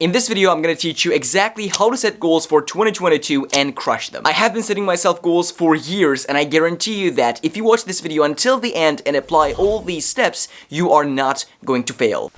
In this video, I'm gonna teach you exactly how to set goals for 2022 and crush them. I have been setting myself goals for years, and I guarantee you that if you watch this video until the end and apply all these steps, you are not going to fail.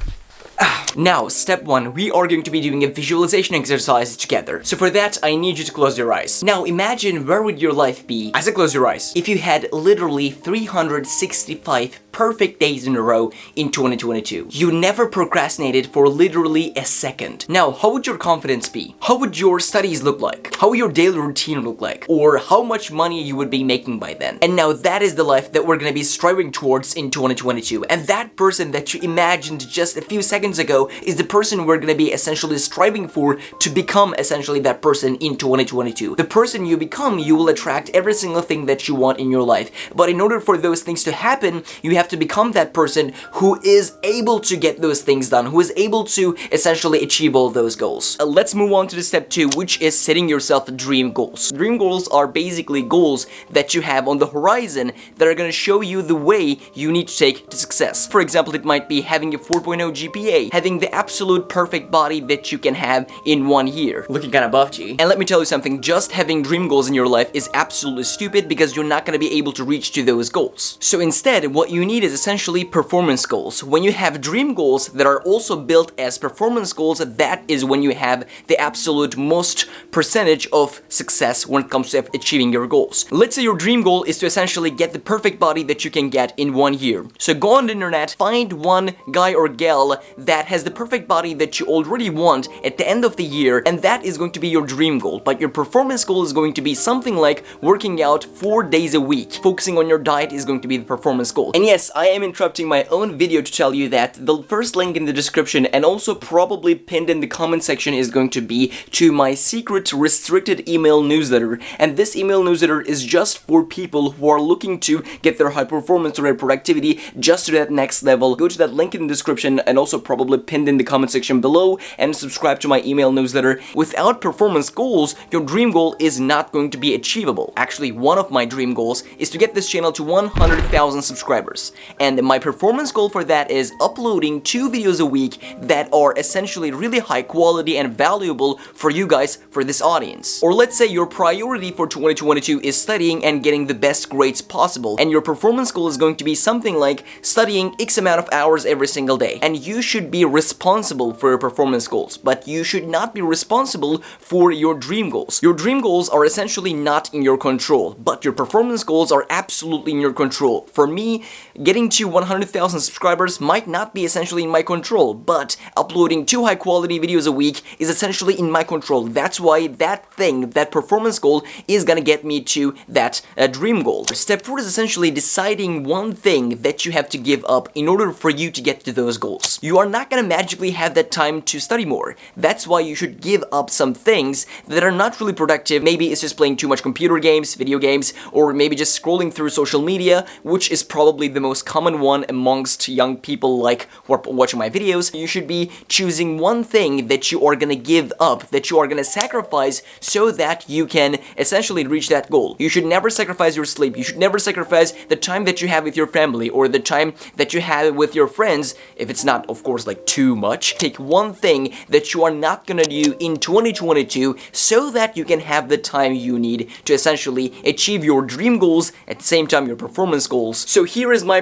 Now, step 1, we are going to be doing a visualization exercise together. So for that, I need you to close your eyes. Now, imagine where would your life be, as I close your eyes, if you had literally 365 perfect days in a row in 2022. You never procrastinated for literally a second. Now, how would your confidence be? How would your studies look like? How would your daily routine look like? Or how much money you would be making by then? And now that is the life that we're gonna be striving towards in 2022. And that person that you imagined just a few seconds ago is the person we're gonna be essentially striving for to become essentially that person in 2022. The person you become, you will attract every single thing that you want in your life. But in order for those things to happen, you have to become that person who is able to get those things done, who is able to essentially achieve all those goals. Let's move on to the step 2, which is setting yourself dream goals. Dream goals are basically goals that you have on the horizon that are gonna show you the way you need to take to success. For example, it might be having a 4.0 GPA, having the absolute perfect body that you can have in 1 year. Looking kind of buff, G. And let me tell you something, just having dream goals in your life is absolutely stupid because you're not gonna be able to reach to those goals. So instead, what you need is essentially performance goals. When you have dream goals that are also built as performance goals, that is when you have the absolute most percentage of success when it comes to achieving your goals. Let's say your dream goal is to essentially get the perfect body that you can get in 1 year. So go on the internet, find one guy or gal that has the perfect body that you already want at the end of the year, and that is going to be your dream goal. But your performance goal is going to be something like working out 4 days a week. Focusing on your diet is going to be the performance goal. And yes, I am interrupting my own video to tell you that the first link in the description and also probably pinned in the comment section is going to be to my secret restricted email newsletter. And this email newsletter is just for people who are looking to get their high performance or their productivity just to that next level. Go to that link in the description and also probably pinned in the comment section below and subscribe to my email newsletter. Without performance goals, your dream goal is not going to be achievable. Actually, one of my dream goals is to get this channel to 100,000 subscribers. And my performance goal for that is uploading 2 videos a week that are essentially really high quality and valuable for you guys, for this audience. Or let's say your priority for 2022 is studying and getting the best grades possible, and your performance goal is going to be something like studying X amount of hours every single day. And you should be responsible for your performance goals, but you should not be responsible for your dream goals. Your dream goals are essentially not in your control, but your performance goals are absolutely in your control. For me, getting to 100,000 subscribers might not be essentially in my control, but uploading 2 high quality videos a week is essentially in my control. That's why that thing, that performance goal, is gonna get me to that dream goal. Step 4 is essentially deciding one thing that you have to give up in order for you to get to those goals. You are not gonna magically have that time to study more. That's why you should give up some things that are not really productive. Maybe it's just playing too much computer games, video games, or maybe just scrolling through social media, which is probably the most common one amongst young people like who are watching my videos. You should be choosing one thing that you are gonna give up, that you are gonna sacrifice so that you can essentially reach that goal. You should never sacrifice your sleep. You should never sacrifice the time that you have with your family or the time that you have with your friends, if it's not, of course, like too much. Take one thing that you are not gonna do in 2022 so that you can have the time you need to essentially achieve your dream goals, at the same time your performance goals. So here is my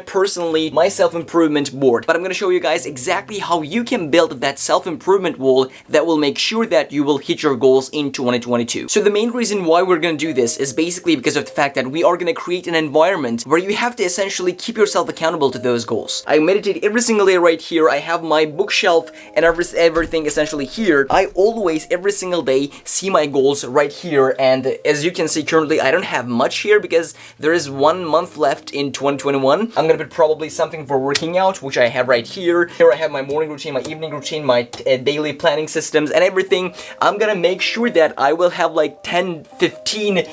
self-improvement board, but I'm gonna show you guys exactly how you can build that self-improvement wall that will make sure that you will hit your goals in 2022. So the main reason why we're gonna do this is basically because of the fact that we are gonna create an environment where you have to essentially keep yourself accountable to those goals. I meditate every single day right here. I have my bookshelf and everything essentially here. I always, every single day, see my goals right here, and as you can see currently, I don't have much here because there is 1 month left in 2021. I'm gonna put probably something for working out, which I have right here. Here I have my morning routine, my evening routine, my daily planning systems and everything. I'm gonna make sure that I will have like 10, 15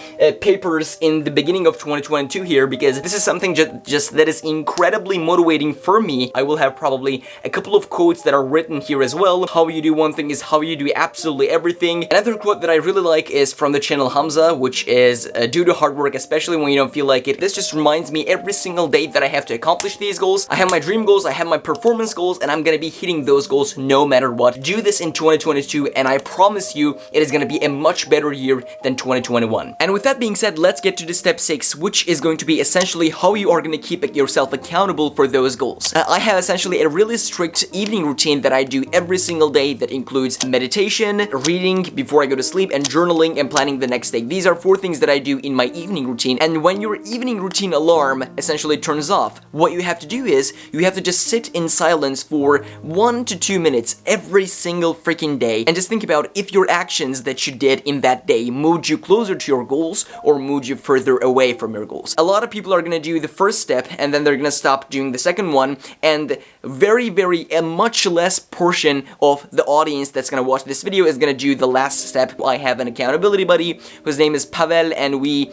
papers in the beginning of 2022 here, because this is something just that is incredibly motivating for me. I will have probably a couple of of quotes that are written here as well. How you do one thing is how you do absolutely everything. Another quote that I really like is from the channel Hamza, which is due to hard work, especially when you don't feel like it. This just reminds me every single day that I have to accomplish these goals. I have my dream goals, I have my performance goals, and I'm gonna be hitting those goals no matter what. Do this in 2022, and I promise you it is gonna be a much better year than 2021. And with that being said, let's get to the step 6, which is going to be essentially how you are gonna keep yourself accountable for those goals. I have essentially a really strict evening routine that I do every single day that includes meditation, reading before I go to sleep, and journaling and planning the next day. These are 4 things that I do in my evening routine. And when your evening routine alarm essentially turns off, what you have to do is you have to just sit in silence for 1 to 2 minutes every single freaking day and just think about if your actions that you did in that day moved you closer to your goals or moved you further away from your goals. A lot of people are gonna do the first step and then they're gonna stop doing the second one, and a much less portion of the audience that's gonna watch this video is gonna do the last step. I have an accountability buddy whose name is Pavel, and we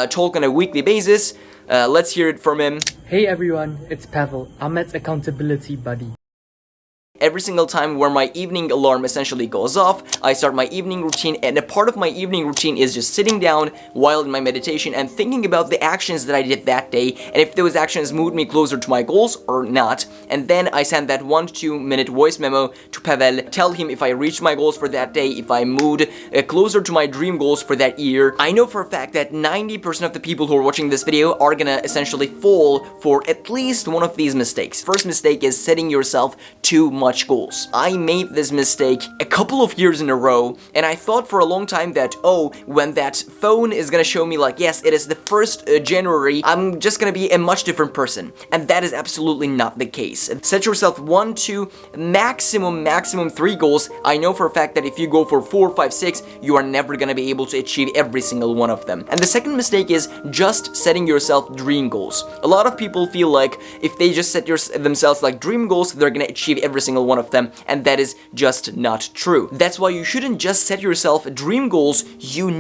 talk on a weekly basis. Let's hear it from him. Hey everyone, it's Pavel, Ahmet's accountability buddy. Every single time where my evening alarm essentially goes off, I start my evening routine, and a part of my evening routine is just sitting down while in my meditation and thinking about the actions that I did that day and if those actions moved me closer to my goals or not. And then I send that 1 to 2 minute voice memo to Pavel, tell him if I reached my goals for that day, if I moved closer to my dream goals for that year. I know for a fact that 90% of the people who are watching this video are gonna essentially fall for at least one of these mistakes. First mistake is setting yourself too much goals. I made this mistake a couple of years in a row, and I thought for a long time that, oh, when that phone is gonna show me like, yes, it is the 1st January, I'm just gonna be a much different person. And that is absolutely not the case. Set yourself 1, 2, maximum 3 goals. I know for a fact that if you go for 4, 5, 6, you are never gonna be able to achieve every single one of them. And the second mistake is just setting yourself dream goals. A lot of people feel like if they just set themselves like dream goals, they're gonna achieve every single one of them, and that is just not true. That's why you shouldn't just set yourself dream goals. You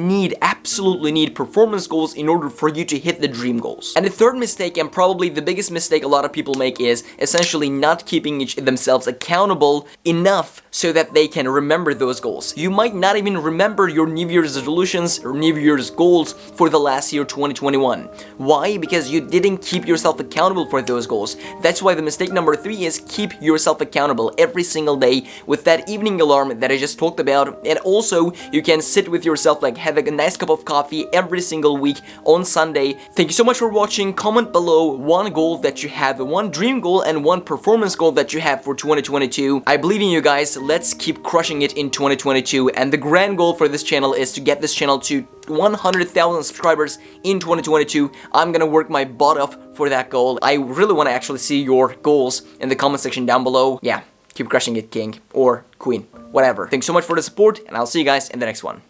absolutely need performance goals in order for you to hit the dream goals. And the third mistake, and probably the biggest mistake a lot of people make, is essentially not keeping themselves accountable enough so that they can remember those goals. You might not even remember your New Year's resolutions or New Year's goals for the last year, 2021. Why? Because you didn't keep yourself accountable for those goals. That's why the mistake number 3 is keep yourself accountable every single day with that evening alarm that I just talked about. And also, you can sit with yourself, like have a nice cup of coffee every single week on Sunday. Thank you so much for watching. Comment below one goal that you have, one dream goal, and one performance goal that you have for 2022. I believe in you guys. Let's keep crushing it in 2022. And the grand goal for this channel is to get this channel to 100,000 subscribers in 2022. I'm gonna work my butt off for that goal. I really want to actually see your goals in the comment section down below. Yeah, keep crushing it, king or queen, whatever. Thanks so much for the support, and I'll see you guys in the next one.